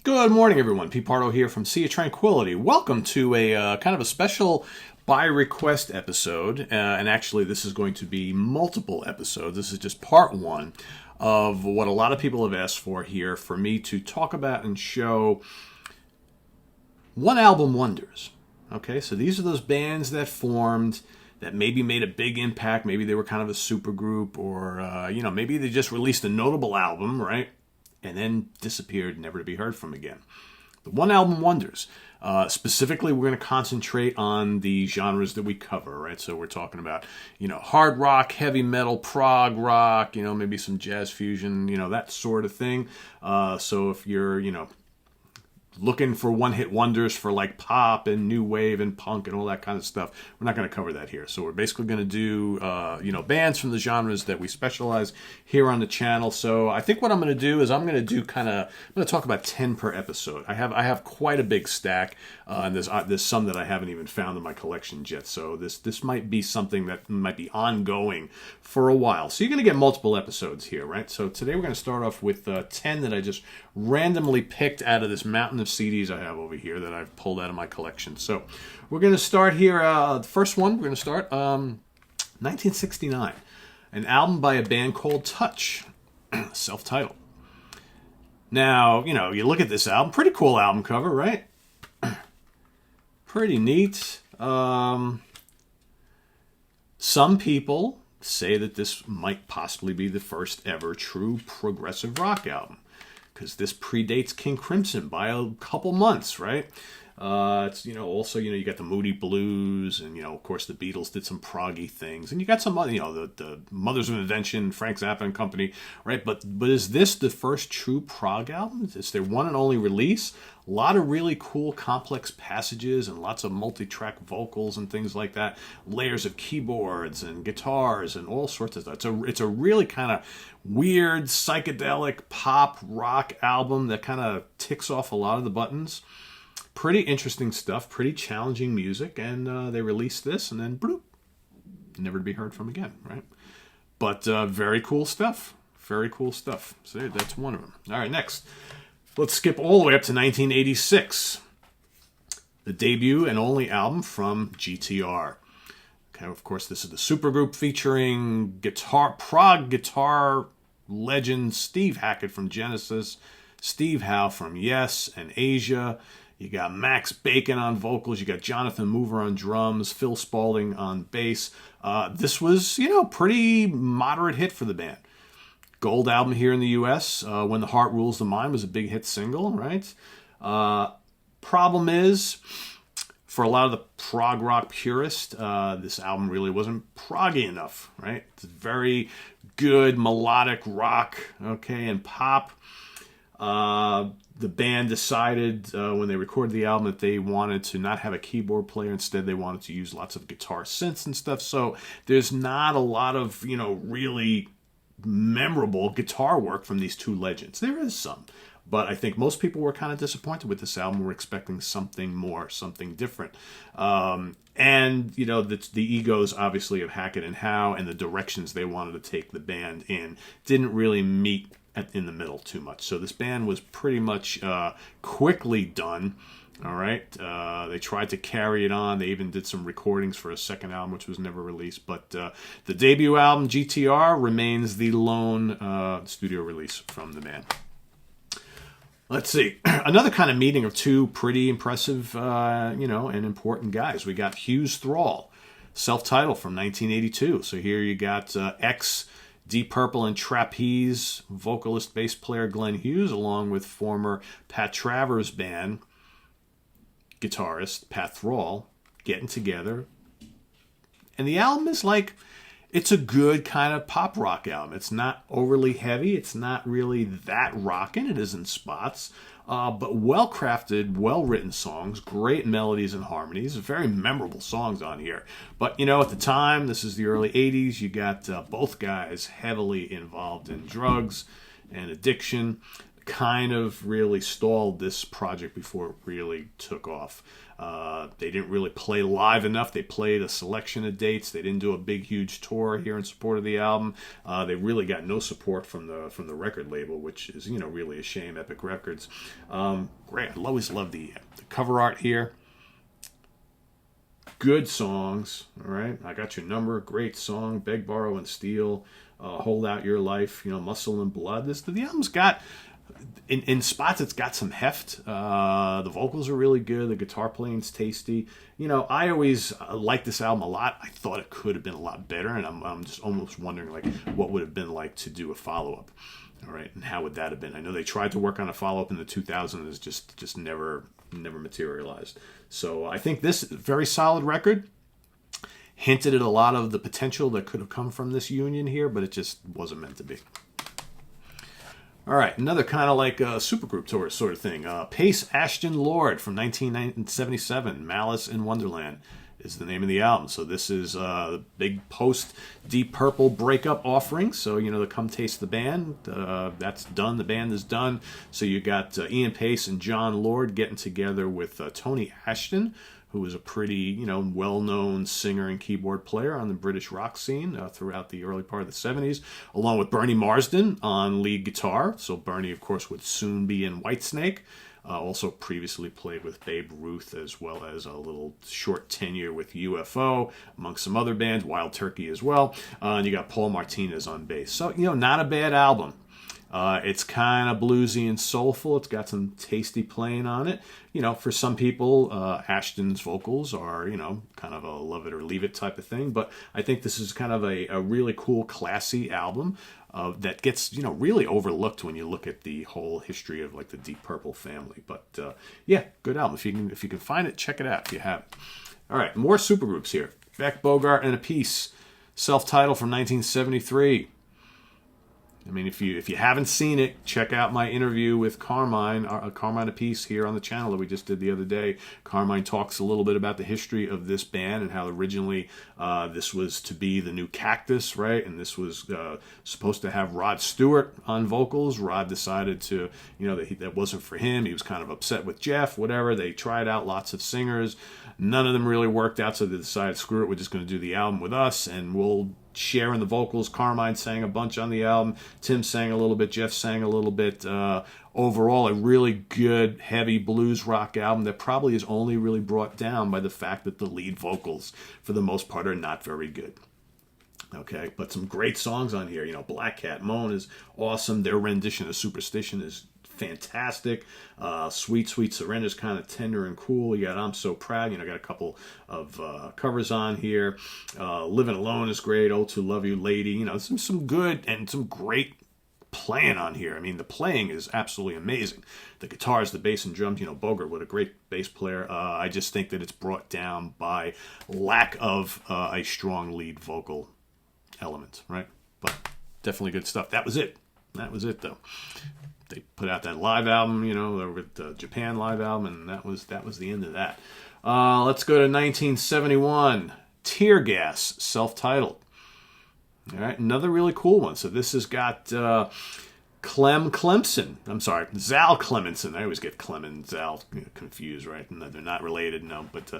Good morning, everyone. Pete Pardo here from Sea of Tranquility. Welcome to a kind of a special by request episode, and actually this is going to be multiple episodes. This is just part one of what a lot of people have asked for here, for me to talk about and show one album wonders. Okay, so these are those bands that formed, that maybe made a big impact. Maybe they were kind of a super group, or maybe they just released a notable album, right? And then disappeared, never to be heard from again. The one album wonders. Specifically, we're going to concentrate on the genres that we cover, right? So we're talking about, hard rock, heavy metal, prog rock, maybe some jazz fusion, that sort of thing. So if you're, looking for one-hit wonders for like pop and new wave and punk and all that kind of stuff, we're not going to cover that here. So we're basically going to do, bands from the genres that we specialize here on the channel. So I think what I'm going to do is I'm going to talk about 10 per episode. I have quite a big stack, and there's some that I haven't even found in my collection yet. So this might be something that might be ongoing for a while. So you're going to get multiple episodes here, right? So today we're going to start off with 10 that I just randomly picked out of this mountain of CDs I have over here that I've pulled out of my collection. So we're going to start here. The first one, we're going to start 1969. An album by a band called Touch, self-titled. Now, you look at this album, pretty cool album cover, right? Pretty neat. Some people say that this might possibly be the first ever true progressive rock album, because this predates King Crimson by a couple months, right? It's, also, you got the Moody Blues, and, of course, the Beatles did some proggy things, and you got some, the Mothers of Invention, Frank Zappa and company, right? But is this the first true prog album? It's their one and only release. A lot of really cool, complex passages and lots of multi-track vocals and things like that. Layers of keyboards and guitars and all sorts of stuff. It's a really kind of weird, psychedelic pop rock album that kind of ticks off a lot of the buttons. Pretty interesting stuff, pretty challenging music, and they released this, and then bloop, never to be heard from again, right? But very cool stuff. Very cool stuff. So that's one of them. All right, next. Let's skip all the way up to 1986. The debut and only album from GTR. Okay, of course, this is the supergroup featuring prog guitar legend Steve Hackett from Genesis, Steve Howe from Yes and Asia. You got Max Bacon on vocals. You got Jonathan Mover on drums. Phil Spaulding on bass. This was, pretty moderate hit for the band. Gold album here in the U.S. When the Heart Rules the Mind was a big hit single, right? Problem is, for a lot of the prog rock purists, this album really wasn't proggy enough, right? It's very good melodic rock, okay, and pop. The band decided when they recorded the album that they wanted to not have a keyboard player. Instead, they wanted to use lots of guitar synths and stuff. So there's not a lot of, really memorable guitar work from these two legends. There is some. But I think most people were kind of disappointed with this album. We're expecting something more, something different. And, the egos, obviously, of Hackett and Howe and the directions they wanted to take the band in didn't really meet in the middle too much. So this band was pretty much quickly done. All right. They tried to carry it on. They even did some recordings for a second album, which was never released. But the debut album, GTR, remains the lone studio release from the band. Let's see. Another kind of meeting of two pretty impressive, and important guys. We got Hughes Thrall, self-titled from 1982. So here you got Deep Purple and Trapeze vocalist bass player Glenn Hughes, along with former Pat Travers band guitarist Pat Thrall, getting together. And the album is it's a good kind of pop rock album. It's not overly heavy. It's not really that rockin'. It is in spots. But well-crafted, well-written songs, great melodies and harmonies, very memorable songs on here. But, at the time, this is the early 80s, you got both guys heavily involved in drugs and addiction. kind of really stalled this project before it really took off. They didn't really play live enough. They played a selection of dates. They didn't do a big, huge tour here in support of the album. They really got no support from the record label, which is, you know, really a shame. Epic Records. Great. I always love the cover art here. Good songs. All right. I Got Your Number. Great song. Beg, Borrow, and Steal. Hold Out Your Life. You know, Muscle and Blood. The album's got... In spots, it's got some heft. The vocals are really good. The guitar playing's tasty. You know, I always liked this album a lot. I thought it could have been a lot better, and I'm just almost wondering, like, what would have been like to do a follow-up. All right, and how would that have been? I know they tried to work on a follow-up in the 2000s, just never materialized. So I think this very solid record. Hinted at a lot of the potential that could have come from this union here, but it just wasn't meant to be. All right, another kind of like a supergroup tour sort of thing. Paice, Ashton, Lord from 1977. Malice in Wonderland is the name of the album. So this is the big post Deep Purple breakup offering. So, you know, the Come Taste the Band. That's done. The band is done. So you got Ian Paice and John Lord getting together with Tony Ashton, who was a pretty, you know, well-known singer and keyboard player on the British rock scene throughout the early part of the 70s, along with Bernie Marsden on lead guitar. So Bernie, of course, would soon be in Whitesnake. Also previously played with Babe Ruth, as well as a little short tenure with UFO, amongst some other bands, Wild Turkey as well. And you got Paul Martinez on bass. So, you know, not a bad album. It's kind of bluesy and soulful. It's got some tasty playing on it. You know, for some people, Ashton's vocals are, you know, kind of a love it or leave it type of thing. But I think this is kind of a really cool, classy album that gets, you know, really overlooked when you look at the whole history of, like, the Deep Purple family. But, yeah, good album. If you can find it, check it out if you have it. All right, more supergroups here. Beck, Bogert, and Appice. Self-titled from 1973. I mean, if you haven't seen it, check out my interview with Carmine Appice here on the channel that we just did the other day. Carmine talks a little bit about the history of this band and how originally this was to be the new Cactus, right? And this was supposed to have Rod Stewart on vocals. Rod decided to, you know, that wasn't for him. He was kind of upset with Jeff, whatever. They tried out lots of singers. None of them really worked out, so they decided, screw it, we're just going to do the album with us, and we'll share in the vocals. Carmine sang a bunch on the album. Tim sang a little bit. Jeff sang a little bit. Overall, a really good, heavy blues rock album that probably is only really brought down by the fact that the lead vocals, for the most part, are not very good. Okay, but some great songs on here. You know, Black Cat Moan is awesome. Their rendition of Superstition is fantastic. Sweet Sweet Surrender is kind of tender and cool. You got I'm So Proud. You know, got a couple of covers on here. Living Alone is great. Oh To Love You Lady. You know, some good and some great playing on here. I mean, the playing is absolutely amazing. The guitars, the bass and drums, you know, Bogert, what a great bass player. I just think that it's brought down by lack of a strong lead vocal element, right? But definitely good stuff. That was it, though. They put out that live album, you know, with the Japan live album, and that was the end of that. Let's go to 1971. Tear Gas, self-titled. All right, another really cool one. So this has got Zal Clemenson. I always get Clem and Zal confused, right? And they're not related, no. But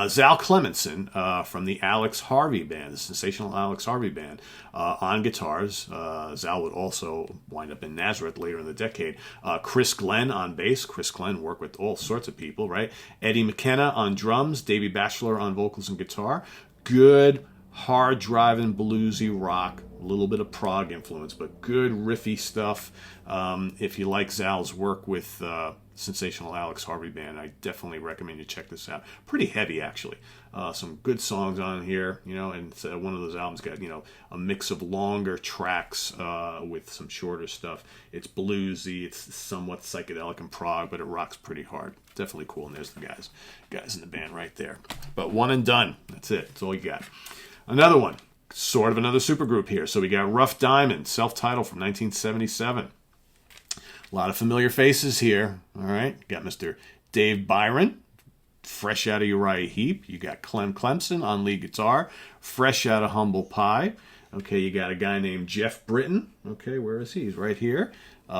Zal Clemenson from the Alex Harvey Band, the sensational Alex Harvey Band, on guitars. Zal would also wind up in Nazareth later in the decade. Chris Glenn on bass. Chris Glenn worked with all sorts of people, right? Eddie McKenna on drums. Davey Batchelor on vocals and guitar. Good, hard-driving, bluesy rock. A little bit of prog influence, but good riffy stuff. If you like Zal's work with sensational Alex Harvey Band, I definitely recommend you check this out. Pretty heavy, actually. Some good songs on here, you know, and it's, one of those albums got, you know, a mix of longer tracks with some shorter stuff. It's bluesy, it's somewhat psychedelic and prog, but it rocks pretty hard. Definitely cool, and there's the guys in the band right there. But one and done. That's it. That's all you got. Another one. Sort of another supergroup here. So we got Rough Diamond, self-titled from 1977. A lot of familiar faces here. All right. You got Mr. Dave Byron, fresh out of Uriah Heep. You got Clem Clemson on lead guitar, fresh out of Humble Pie. Okay, you got a guy named Jeff Britton. Okay, where is he? He's right here.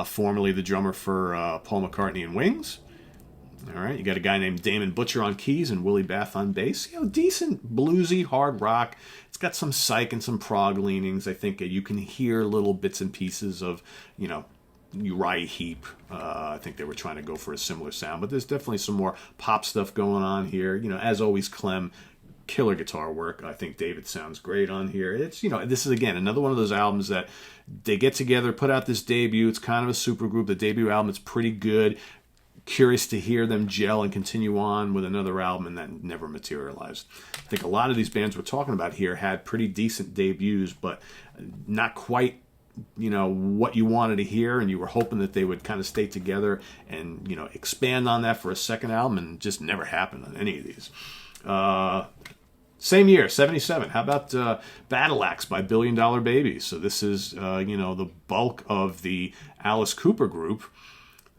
formerly the drummer for Paul McCartney and Wings. All right, you got a guy named Damon Butcher on keys and Willie Bath on bass. Decent bluesy hard rock. It's got some psych and some prog leanings. I think you can hear little bits and pieces of, Uriah Heep. I think they were trying to go for a similar sound, but there's definitely some more pop stuff going on here. As always, Clem, killer guitar work. I think David sounds great on here. It's, this is, again, another one of those albums that they get together, put out this debut. It's kind of a super group. The debut album is pretty good. Curious to hear them gel and continue on with another album, and that never materialized. I think a lot of these bands we're talking about here had pretty decent debuts, but not quite, what you wanted to hear, and you were hoping that they would kind of stay together and, expand on that for a second album, and it just never happened on any of these. Same year, 1977. How about Battle Axe by Billion Dollar Baby? So this is, the bulk of the Alice Cooper group.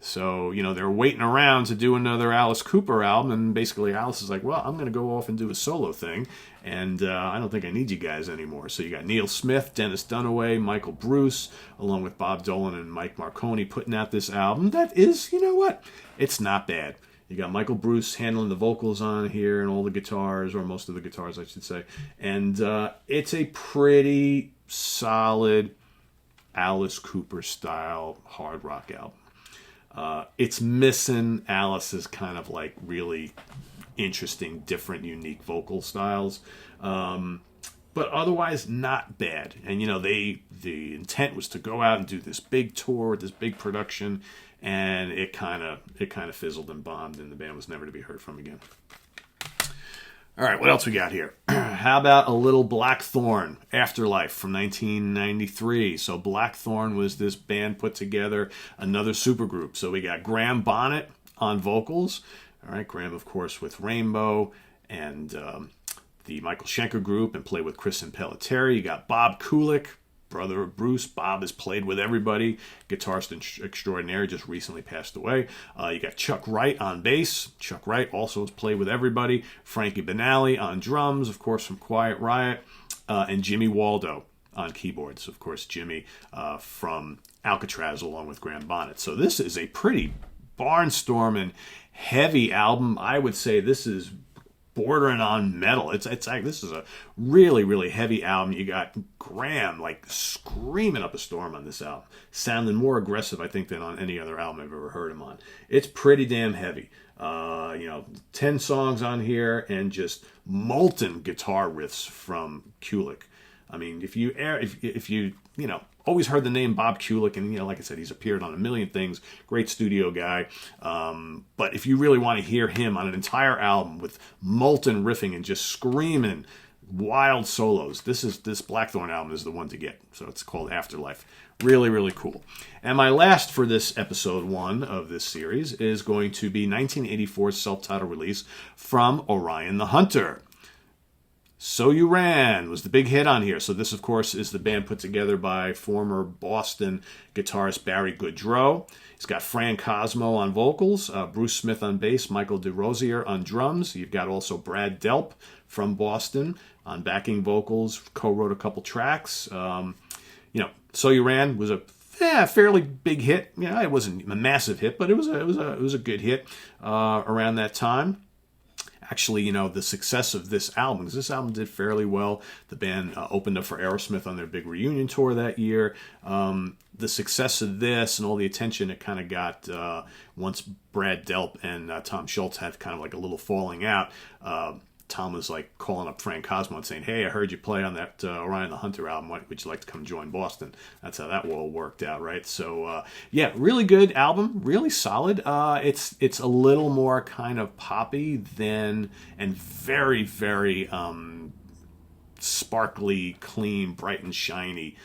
So, they're waiting around to do another Alice Cooper album, and basically Alice is like, well, I'm going to go off and do a solo thing, and I don't think I need you guys anymore. So you got Neil Smith, Dennis Dunaway, Michael Bruce, along with Bob Dolan and Mike Marconi putting out this album. That is, it's not bad. You got Michael Bruce handling the vocals on here and all the guitars, or most of the guitars, I should say. And it's a pretty solid Alice Cooper style hard rock album. It's missing Alice's kind of like really interesting, different, unique vocal styles. But otherwise not bad. And, the intent was to go out and do this big tour, this big production, and it kind of fizzled and bombed, and the band was never to be heard from again. All right, what else we got here? How about a little Blackthorne, Afterlife from 1993. So Blackthorne was this band put together, another supergroup. So we got Graham Bonnet on vocals. All right, Graham, of course, with Rainbow and the Michael Schenker group, and played with Kristen Pelletieri. You got Bob Kulick, brother of Bruce. Bob has played with everybody. Guitarist extraordinaire, just recently passed away. You got Chuck Wright on bass. Chuck Wright also has played with everybody. Frankie Benali on drums, of course, from Quiet Riot. And Jimmy Waldo on keyboards. Of course, Jimmy from Alcatraz, along with Graham Bonnet. So this is a pretty barnstorming, heavy album. I would say this is bordering on metal. It's like, this is a really, really heavy album. You got Graham like screaming up a storm on this album, sounding more aggressive, I think, than on any other album I've ever heard him on. It's pretty damn heavy. 10 songs on here, and just molten guitar riffs from Kulick. I mean, if you always heard the name Bob Kulick, and like I said, he's appeared on a million things. Great studio guy. But if you really want to hear him on an entire album with molten riffing and just screaming wild solos, this Blackthorne album is the one to get. So it's called Afterlife. Really, really cool. And my last for this episode 1 of this series is going to be 1984's self-titled release from Orion the Hunter. So You Ran was the big hit on here. So this, of course, is the band put together by former Boston guitarist Barry Goodrow. He's got Fran Cosmo on vocals, Bruce Smith on bass, Michael DeRosier on drums. You've got also Brad Delp from Boston on backing vocals, co-wrote a couple tracks. So You Ran was a fairly big hit. It wasn't a massive hit, but it was a good hit around that time. Actually, the success of this album, because this album did fairly well. The band opened up for Aerosmith on their big reunion tour that year. The success of this and all the attention it kind of got once Brad Delp and Tom Schultz had kind of like a little falling out, Tom was like calling up Frank Cosmo and saying, hey, I heard you play on that Orion the Hunter album. Would you like to come join Boston? That's how that all worked out, right? So, really good album, really solid. It's a little more kind of poppy and very, very sparkly, clean, bright and shiny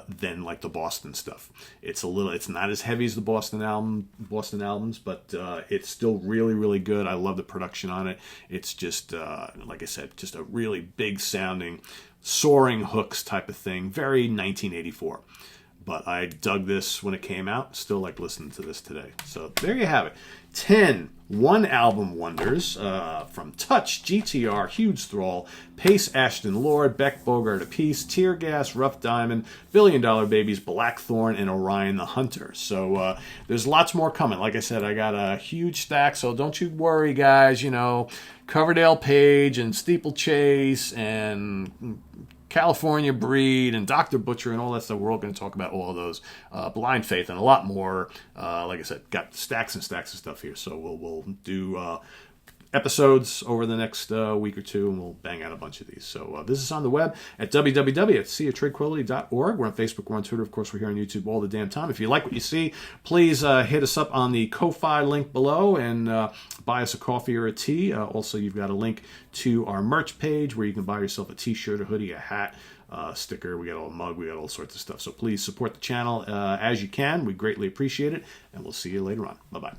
than like the Boston stuff. It's not as heavy as the Boston albums, but it's still really, really good. I love the production on it. It's just, like I said, just a really big sounding, soaring hooks type of thing. Very 1984. but I dug this when it came out. Still like listening to this today. So there you have it. 10 one-album wonders from Touch, GTR, Hughes, Thrall, Paice, Ashton, Lord, Beck, Bogert, Appice, Tear Gas, Ruff, Diamond, Billion Dollar Babies, Blackthorne, and Orion the Hunter. So there's lots more coming. Like I said, I got a huge stack, so don't you worry, guys. You know, Coverdale Page and Steeplechase and California Breed and Dr. Butcher and all that stuff. We're all going to talk about all of those. Blind Faith and a lot more. Like I said, got stacks and stacks of stuff here. So we'll do episodes over the next week or two, and we'll bang out a bunch of these. So this is on the web at www.seatranquility.org. We're on Facebook, we're on Twitter, of course, we're here on YouTube all the damn time. If you like what you see, please hit us up on the Ko-Fi link below and buy us a coffee or a tea. Also, you've got a link to our merch page where you can buy yourself a t-shirt, a hoodie, a hat, sticker. We got a mug, we got all sorts of stuff. So please support the channel as you can. We greatly appreciate it, and we'll see you later on. Bye-bye.